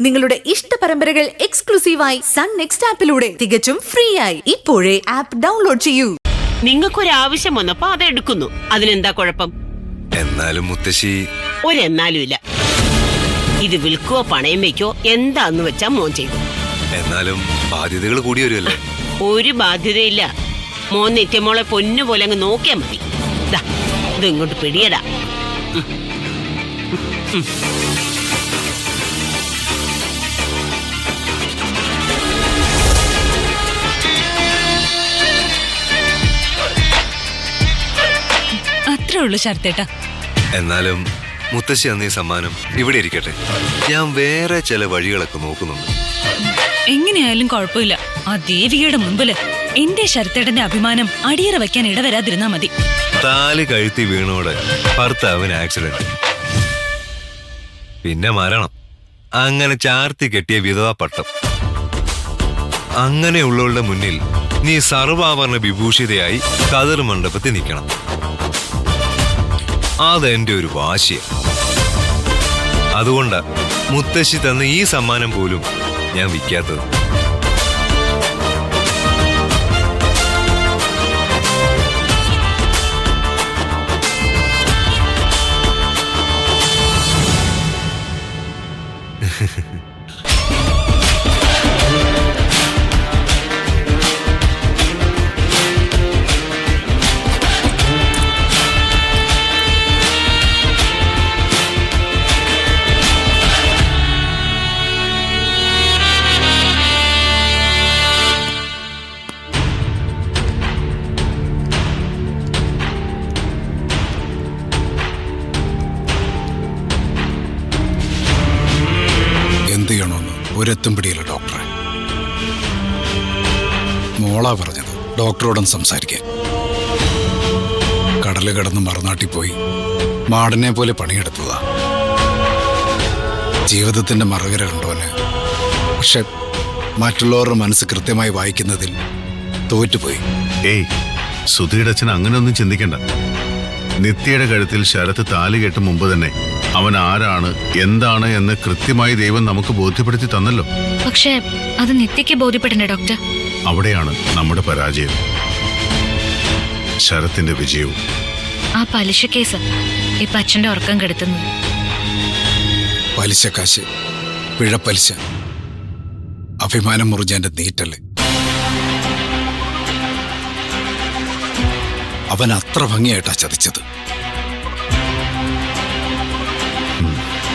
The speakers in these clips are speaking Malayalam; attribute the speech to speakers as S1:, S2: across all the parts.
S1: നിങ്ങളുടെ ഇഷ്ട പരമ്പരകൾ എക്സ്ക്ലൂസീവായി സൺ നെക്സ്റ്റ് ആപ്പിലൂടെ തികച്ചും ഫ്രീ ആയി. ഇപ്പോഴേ ആപ്പ് ഡൗൺലോഡ് ചെയ്യൂ.
S2: നിങ്ങൾക്കൊരാവശ്യം വന്നപ്പോ അത് എടുക്കുന്നു, അതിനെന്താ കുഴപ്പം?
S3: എന്നാലും മുത്തശ്ശി
S2: ഒരെന്നാലും ഇല്ല. ഇത് വിൽക്കോ പണയം വെക്കോ എന്താന്ന് വെച്ചാ മോൻ ചെയ്തു.
S3: എന്നാലും ബാധ്യതകൾ കൂടി വരുമല്ലേ?
S2: ഒരു ബാധ്യതയില്ല. മോൻ നിത്യമോളെ പൊന്നുപോലെ അങ്ങ് നോക്കിയാ മതി. ഇത് ഇങ്ങോട്ട് പിടിയടാ.
S4: അത്രേ ഉള്ളൂ ശരത്തേട്ടാ.
S3: എന്നാലും മുത്തശ്ശി അന്ന് ഈ സമ്മാനം ഇവിടെ ഇരിക്കട്ടെ. ഞാൻ വേറെ ചില വഴികളൊക്കെ നോക്കുന്നുണ്ട്.
S4: എങ്ങനെയായാലും കുഴപ്പമില്ല. ആ ദേവികയുടെ മുമ്പില് എന്റെ ശരത്തേട്ടന്റെ അഭിമാനം അടിയറ വെക്കാൻ ഇടവരാതിരുന്നാ മതി.
S3: താലി കഴുത്തി വീണോടെ ഭർത്താവിന് ആക്സിഡന്റ്, പിന്നെ മരണം, അങ്ങനെ ചാർത്തി കെട്ടിയ വിധവാ പട്ടം. അങ്ങനെയുള്ളവരുടെ മുന്നിൽ നീ സർവാഭരണ വിഭൂഷിതയായി കതിർ മണ്ഡപത്തിൽ നിൽക്കണം. അതെന്റെ ഒരു വാശിയ. അതുകൊണ്ടാ മുത്തശ്ശി തന്ന ഈ സമ്മാനം പോലും ഞാൻ വിൽക്കാത്തത്.
S5: എന്ത് ചെയ്യണമെന്ന് ഒരെത്തും പിടിയില്ല ഡോക്ടറെ. മോളാ പറഞ്ഞത് ഡോക്ടറോടൊന്ന് സംസാരിക്കാൻ. കടല് കടന്ന് മറുനാട്ടിൽ പോയി മാടനെ പോലെ പണിയെടുത്തതാ. ജീവിതത്തിന്റെ മറുകര കണ്ടോന്. പക്ഷെ മറ്റുള്ളവരുടെ മനസ്സ് കൃത്യമായി വായിക്കുന്നതിൽ തോറ്റുപോയി.
S6: ഏയ്, സുധിയുടെ അച്ഛൻ അങ്ങനെയൊന്നും ചിന്തിക്കണ്ട. നിത്യയുടെ കഴുത്തിൽ ശരത്ത് താലി കെട്ടും മുമ്പ് തന്നെ അവൻ ആരാണ് എന്താണ് എന്ന് കൃത്യമായി ദൈവം നമുക്ക് ബോധ്യപ്പെടുത്തി തന്നല്ലോ.
S7: പക്ഷേ അത് നിത്യയ്ക്ക് ബോധ്യപ്പെടണ്ടേ ഡോക്ടർ?
S6: അവിടെയാണ് നമ്മുടെ പരാജയം, ശരത്തിന്റെ വിജയവും.
S7: ആ പലിശ കേസ് ഇപ്പൊ അച്ഛന്റെ ഉറക്കം കെടുത്തുന്നു.
S5: പലിശക്കാശ്, പിഴപ്പലിശ, അഭിമാനം മുറിഞ്ഞെന്റെ നീറ്റല്. അവൻ അത്ര ഭംഗിയായിട്ടാ ചതിച്ചത്.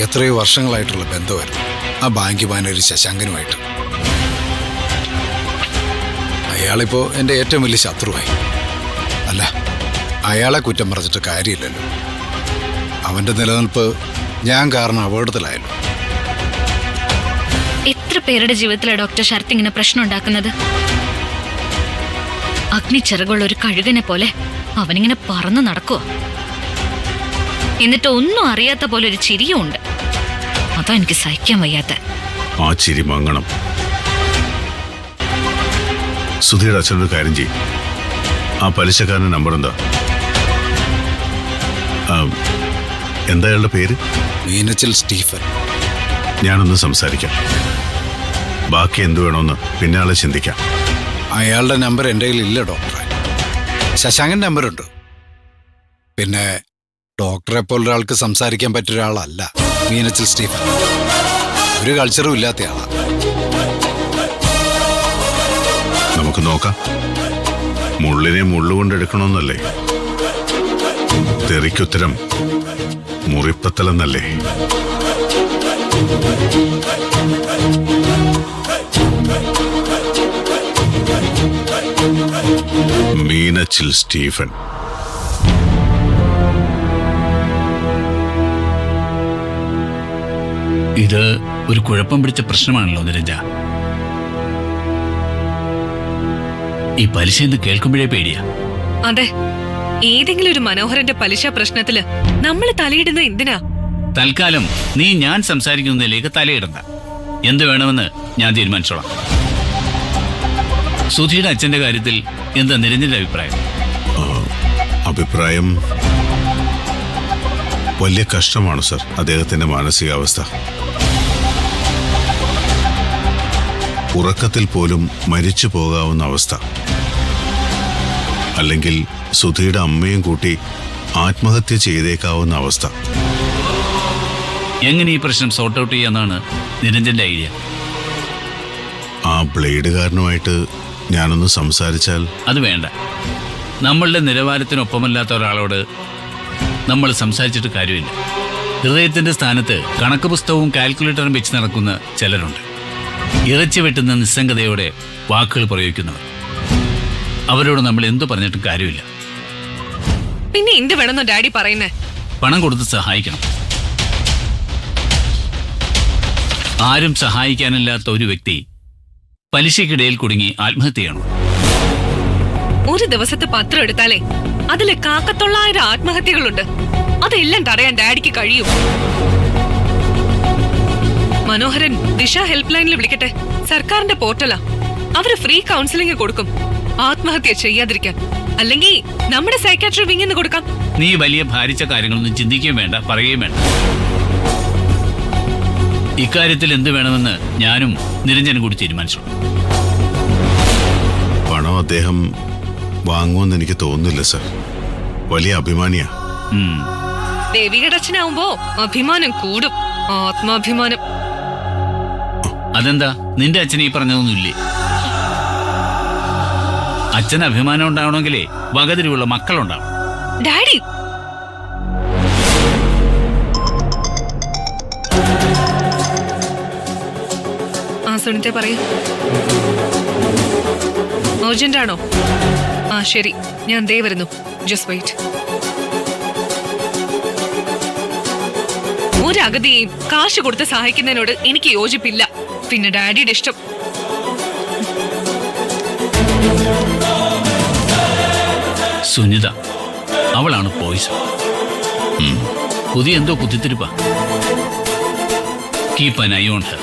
S5: എത്രയോ വർഷങ്ങളായിട്ടുള്ള ബന്ധമായിരുന്നു ആ ബാങ്ക് മാനേജർ ശശാങ്കനുമായിട്ട്. അയാളിപ്പോ എന്റെ ഏറ്റവും വലിയ ശത്രുവായി. അല്ല, അയാളെ കുറ്റം പറഞ്ഞിട്ട് കാര്യമില്ലല്ലോ. അവന്റെ നിലനിൽപ്പ് ഞാൻ കാരണം അപകടത്തിലായല്ലോ.
S7: എത്ര പേരുടെ ജീവിതത്തിലാണ് ഡോക്ടർ ശരത്ത് ഇങ്ങനെ പ്രശ്നം ഉണ്ടാക്കുന്നത്? അഗ്നിച്ചിറകുള്ള ഒരു കഴുകനെ പോലെ അവനിങ്ങനെ പറന്നു നടക്കുക. എന്നിട്ട് ഒന്നും അറിയാത്ത പോലെ ഒരു ചിരിയും ഉണ്ട്. അതാ എനിക്ക് സഹിക്കാൻ വയ്യാത്ത.
S6: ആ ചിരി മങ്ങണം. സുധിയുടെ അച്ഛനൊരു കാര്യം ചെയ്യും. ആ പലിശക്കാരന്റെ നമ്പർ എന്താ? എന്താ അയാളുടെ പേര്?
S5: മീനച്ചിൽ സ്റ്റീഫൻ.
S6: ഞാനൊന്ന് സംസാരിക്കാം. ബാക്കി എന്തു വേണമെന്ന് പിന്നെ ആളെ ചിന്തിക്കാം.
S5: അയാളുടെ നമ്പർ എൻ്റെ കയ്യിലില്ല ഡോക്ടറെ. ശശാങ്കൻ നമ്പറുണ്ട്. പിന്നെ ഡോക്ടറെ പോലൊരാൾക്ക് സംസാരിക്കാൻ പറ്റിയ ഒരാളല്ല മീനച്ചിൽ സ്റ്റീഫൻ. ഒരു കൾച്ചറും ഇല്ലാത്ത ആളാ.
S6: നമുക്ക് നോക്കാം. മുള്ളിനെ മുള്ളുകൊണ്ടെടുക്കണമെന്നല്ലേ? തെറിക്കുത്തരം മുറിപ്പത്തലെന്നല്ലേ? മീനച്ചിൽ സ്റ്റീഫൻ.
S8: ഇത് ഒരു കുഴപ്പം പിടിച്ച പ്രശ്നമാണല്ലോ നിരഞ്ജ. ഈ പലിശ എന്ന് കേൾക്കുമ്പോഴേ പേടിയാ.
S4: അതെ, ഏതെങ്കിലും ഒരു മനോഹരന്റെ പലിശ പ്രശ്നത്തില് നമ്മൾ തലയിടുന്ന എന്തിനാ?
S8: തൽക്കാലം നീ ഞാൻ സംസാരിക്കുന്നതിലേക്ക് തലയിടണ്ട. എന്ത് വേണമെന്ന് ഞാൻ തീരുമാനിച്ചോളാം. സുധിയുടെ അച്ഛന്റെ കാര്യത്തിൽ എന്താ നിരഞ്ജന്റെ അഭിപ്രായം?
S6: അഭിപ്രായം വലിയ കഷ്ടമാണ് സർ അദ്ദേഹത്തിന്റെ മാനസികാവസ്ഥ. ഉറക്കത്തിൽ പോലും മരിച്ചു പോകാവുന്ന അവസ്ഥ. അല്ലെങ്കിൽ സുധിയുടെ അമ്മയും കൂട്ടി ആത്മഹത്യ ചെയ്തേക്കാവുന്ന അവസ്ഥ.
S8: എങ്ങനെ ഈ പ്രശ്നം സോർട്ട് ഔട്ട് ചെയ്യാന്നാണ് നിരഞ്ജന്റെ ഐഡിയ?
S6: ആ ബ്ലേഡുകാരനുമായിട്ട് ഞാനൊന്ന് സംസാരിച്ചാൽ?
S8: അത് വേണ്ട. നമ്മളുടെ നിലവാരത്തിനൊപ്പമല്ലാത്ത ഒരാളോട് നമ്മൾ സംസാരിച്ചിട്ട് കാര്യമില്ല. ഹൃദയത്തിന്റെ സ്ഥാനത്ത് കണക്ക് പുസ്തകവും കാൽക്കുലേറ്ററും വെച്ച് നടക്കുന്ന ചിലരുണ്ട്. ഇറച്ചി വെട്ടുന്ന നിസ്സംഗതയോടെ വാക്കുകൾ പ്രയോഗിക്കുന്നവർ. അവരോട് നമ്മൾ എന്തു പറഞ്ഞിട്ടും കാര്യമില്ല.
S9: പിന്നെ എന്ത് വേണമെന്നോ ഡാഡി പറയുന്നേ?
S8: പണം കൊടുത്ത് സഹായിക്കണം. ആരും സഹായിക്കാനില്ലാത്ത ഒരു വ്യക്തി പലിശയ്ക്കിടയിൽ കുടുങ്ങി ആത്മഹത്യ ചെയ്യണം.
S9: ഒരു ദിവസത്തെ പത്രം എടുത്താലേ അതിലെ 900 ആത്മഹത്യകളുണ്ട്. അതെല്ലാം തടയാൻ ഡാഡിക്ക് കഴിയും. മനോഹരൻ ദിശ ഹെൽപ്പ് ലൈനിൽ വിളിക്കട്ടെ. സർക്കാരിന്റെ പോർട്ടലാ. അവര് ഫ്രീ കൗൺസിലിംഗ് കൊടുക്കും ആത്മഹത്യ ചെയ്യാതിരിക്കാൻ. അല്ലെങ്കിൽ നമ്മുടെ സൈക്കാട്രി വിങ്ങിന്ന് കൊടുക്കാം.
S8: നീ വലിയ ഭാരിച്ച കാര്യങ്ങളൊന്നും ചിന്തിക്കുകയും വേണ്ട, പറയുകയും വേണ്ട. ഇക്കാര്യത്തിൽ എന്ത് വേണമെന്ന് ഞാനും നിരഞ്ജനും കൂടി തീരുമാനിച്ചു.
S6: പണം അദ്ദേഹം വാങ്ങുമെന്ന് എനിക്ക് തോന്നുന്നില്ല സർ. വലിയ അഭിമാനിയാ.
S9: ദേവികയുടെ അച്ഛനാവുമ്പോ അഭിമാനം കൂടും. ആത്മാഭിമാനം.
S8: അതെന്താ, നിന്റെ അച്ഛൻ ഈ പറഞ്ഞതൊന്നുമില്ലേ? അച്ഛന് അഭിമാനം ഉണ്ടാവണമെങ്കിലേ വകതിരിവുള്ള മക്കളുണ്ടാവും.
S9: ഡാഡി സുനിത്തെ പറയൂ. അർജന്റ് ആണോ? ശരി, ഞാൻ ദേ വരുന്നു. Just wait. ഒരു അഗതിയെയും കാശ് കൊടുത്ത് സഹായിക്കുന്നതിനോട് എനിക്ക് യോജിപ്പില്ല. പിന്നെ ഡാഡിയുടെ ഇഷ്ടം.
S8: സുനിത, അവളാണ് പോയിസൺ. പുതിയ എന്തോ കുത്തിത്തിരിപ്പാ. Keep an eye on her.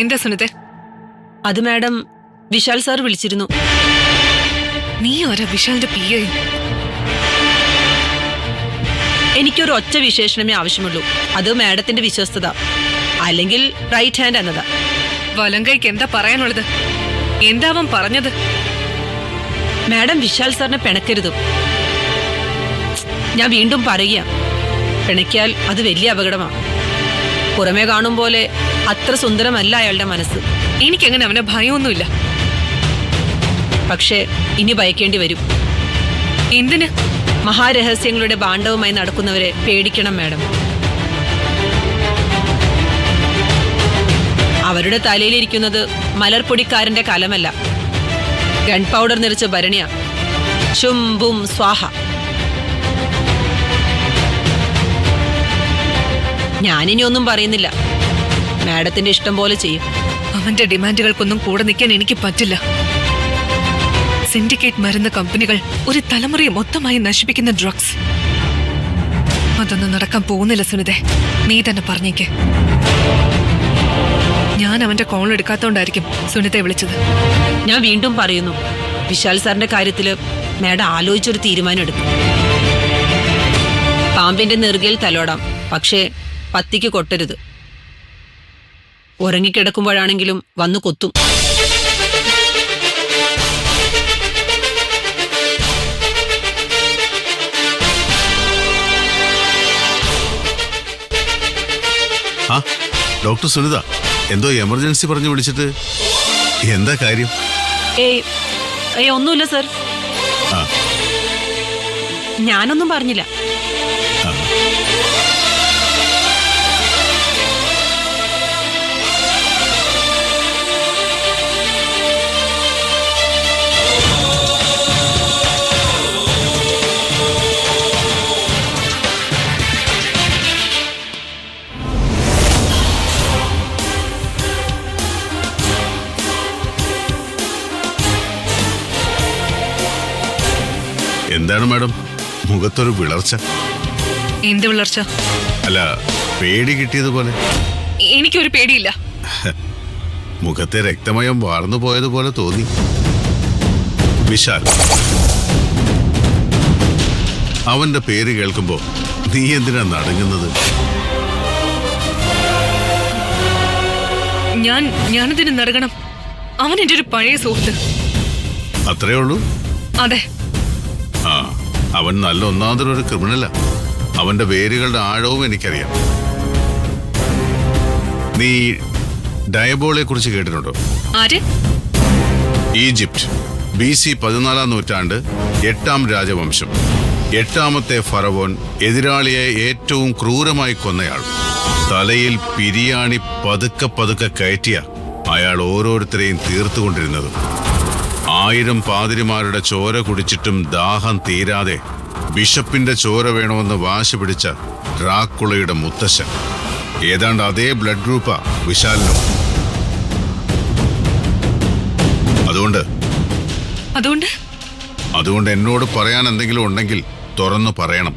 S9: എന്താ സുനിത്തെ?
S10: അത് മാഡം, വിശാൽ സാർ വിളിച്ചിരുന്നു.
S9: നീ ഒരാ വിശാലിന്റെ PA?
S10: എനിക്കൊരു ഒറ്റ വിശേഷണമേ ആവശ്യമുള്ളൂ. അത് മാഡത്തിന്റെ വിശ്വസ്തത, അല്ലെങ്കിൽ റൈറ്റ് ഹാൻഡ് എന്നതാ.
S9: വലങ്കൈക്ക് എന്താ പറയാനുള്ളത്? എന്താവൻ പറഞ്ഞത്?
S10: മാഡം വിശാൽ സാറിനെ പിണക്കരുത്. ഞാൻ വീണ്ടും പറയുക, പിണയ്ക്കാൽ അത് വലിയ അപകടമാണ്. പുറമേ കാണും പോലെ അത്ര സുന്ദരമല്ല അയാളുടെ മനസ്സ്.
S9: എനിക്കങ്ങനെ അവനെ ഭയമൊന്നുമില്ല.
S10: പക്ഷേ ഇനി ഭയക്കേണ്ടി വരും.
S9: എന്തിന്?
S10: മഹാരഹസ്യങ്ങളുടെ ഭാണ്ഡവുമായി നടക്കുന്നവരെ പേടിക്കണം മാഡം. അവരുടെ തലയിലിരിക്കുന്നത് മലർപ്പൊടിക്കാരന്റെ കലമല്ല, ഗൺ പൗഡർ നിറച്ച ഭരണിയ. ശുംഭും സ്വാഹ. ഞാനിനി ഒന്നും പറയുന്നില്ല. മാഡത്തിന്റെ ഇഷ്ടം പോലെ ചെയ്യും.
S9: അവന്റെ ഡിമാൻഡുകൾക്കൊന്നും കൂടെ നിൽക്കാൻ എനിക്ക് പറ്റില്ല. സിൻഡിക്കേറ്റ് മരുന്ന് കമ്പനികൾ ഒരു തലമുറയെ മൊത്തമായി നശിപ്പിക്കുന്ന ഡ്രഗ്സ്. അതൊന്നും നടക്കാൻ പോകുന്നില്ല സുനിതെ. നീ തന്നെ പറഞ്ഞേക്ക്. ഞാൻ അവന്റെ കോൾ എടുക്കാത്തോണ്ടായിരിക്കും സുനിതെ വിളിച്ചത്.
S10: ഞാൻ വീണ്ടും പറയുന്നു, വിശാൽ സാറിന്റെ കാര്യത്തില് മാഡം ആലോചിച്ചൊരു തീരുമാനം എടുക്കും. പാമ്പിന്റെ നെറുകയിൽ തലോടാം, പക്ഷേ പത്തിക്ക് കൊട്ടരുത്. ഉറങ്ങിക്കിടക്കുമ്പോഴാണെങ്കിലും വന്നു കൊത്തും.
S6: ഡോക്ടർ സുനിത, എന്തോ എമർജൻസി പറഞ്ഞു വിളിച്ചിട്ട് എന്താ കാര്യം?
S10: ഏയ് ഒന്നുമില്ല സർ. ഞാനൊന്നും പറഞ്ഞില്ല.
S6: എന്താണ് മാഡം മുഖത്തൊരു വിളർച്ച?
S9: എന്ത് വിളർച്ച?
S6: അല്ല, പേടി കിട്ടിയതുപോലെ.
S9: എനിക്കൊരു പേടിയില്ല.
S6: മുഖത്തെ രക്തമയം വാർന്നു പോയതുപോലെ തോന്നി. വിശാൽ, അവന്റെ പേര് കേൾക്കുമ്പോ നീ എന്തിനാ നടുങ്ങുന്നത്?
S9: ഞാനതിന് നൽകണം. അവൻ എന്റെ ഒരു പഴയ സുഹൃത്ത്.
S6: അത്രേ ഉള്ളൂ?
S9: അതെ.
S6: ആ, അവൻ നല്ല ഒന്നാമതൊരു ക്രിമിനലാ. അവന്റെ വേരുകളുടെ ആഴവും എനിക്കറിയാം. നീ ഡയബോളെ കുറിച്ച് കേട്ടിട്ടുണ്ടോ?
S9: ആര്?
S6: ഈജിപ്റ്റ്, BC 14 നൂറ്റാണ്ട്, 8ാം രാജവംശം. 8ാമത്തെ ഫറവോൻ എതിരാളിയെ ഏറ്റവും ക്രൂരമായി കൊന്നയാൾ. തലയിൽ പിരിയാണി പതുക്കെ പതുക്കെ കയറ്റിയ അയാൾ ഓരോരുത്തരെയും തീർത്തുകൊണ്ടിരുന്നത്. 1000 പാതിരിമാരുടെ ചോര കുടിച്ചിട്ടും ദാഹം തീരാതെ ബിഷപ്പിന്റെ ചോര വേണമെന്ന് വാശി പിടിച്ച ഡ്രാക്കുളയുടെ മുത്തശ്ശൻ. ഏതാണ്ട് അതേ ബ്ലഡ് ഗ്രൂപ്പാ വിശാലിനും. അതുകൊണ്ട് എന്നോട് പറയാൻ എന്തെങ്കിലും ഉണ്ടെങ്കിൽ തുറന്നു പറയണം.